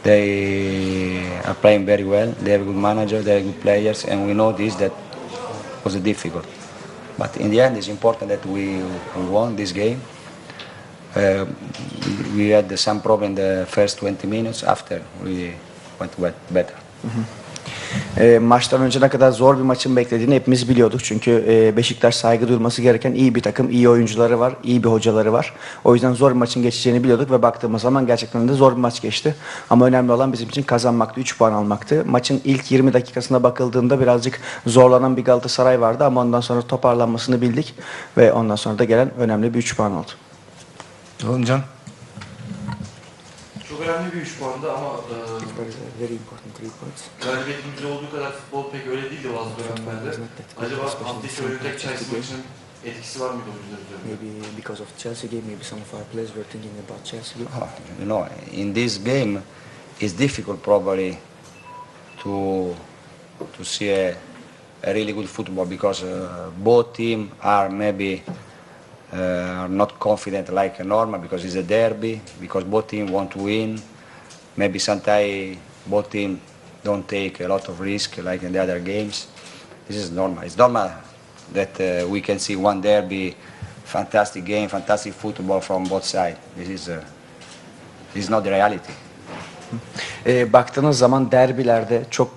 They are playing very well. They have a good manager. They have good players, and we know this that was difficult. But in the end, it's important that we won this game. We had some problem the first 20 minutes. After we went better. Maçtan önce ne kadar zor bir maçın beklediğini hepimiz biliyorduk. Çünkü Beşiktaş saygı duyulması gereken iyi bir takım, iyi oyuncuları var, iyi bir hocaları var. O yüzden zor bir maçın geçeceğini biliyorduk ve baktığımız zaman gerçekten de zor bir maç geçti. Ama önemli olan bizim için kazanmaktı, 3 puan almaktı. Maçın ilk 20 dakikasına bakıldığında birazcık zorlanan bir Galatasaray vardı ama ondan sonra toparlanmasını bildik ve ondan sonra da gelen önemli bir 3 puan oldu. Oluncan. Çok önemli bir 3 puandı ama Very important 3 points. galibiyetin güzel olduğu kadar futbol pek öyle değildi bazı dönemlerde. Acaba hafta içi önündeki Chelsea maçının etkisi var mıydı oyuncular üzerinde? Maybe because of Chelsea game, maybe some of our players were thinking about Chelsea game. You know, in this game, it's difficult probably to see a really good football because both teams are maybe are not confident like normal because it's a derby, because both teams want to win. Maybe sometimes both teams don't take a lot of risk like in the other games. This is normal. It's normal that we can see one derby, fantastic game, fantastic football from both sides. This is not the reality. Baktığınız zaman derbilerde çok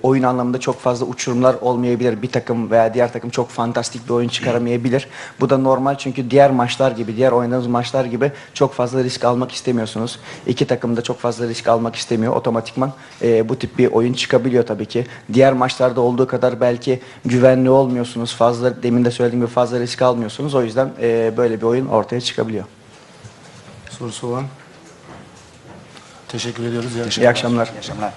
oyun anlamında çok fazla uçurumlar olmayabilir. Bir takım veya diğer takım çok fantastik bir oyun çıkaramayabilir. Bu da normal çünkü diğer maçlar gibi, diğer oynadığınız maçlar gibi çok fazla risk almak istemiyorsunuz. İki takım da çok fazla risk almak istemiyor. Otomatikman bu tip bir oyun çıkabiliyor tabii ki. Diğer maçlarda olduğu kadar belki güvenli olmuyorsunuz. Fazla, demin de söylediğim gibi fazla risk almıyorsunuz. O yüzden böyle bir oyun ortaya çıkabiliyor. Sorusu olan. Teşekkür ediyoruz. İyi akşamlar. İyi akşamlar.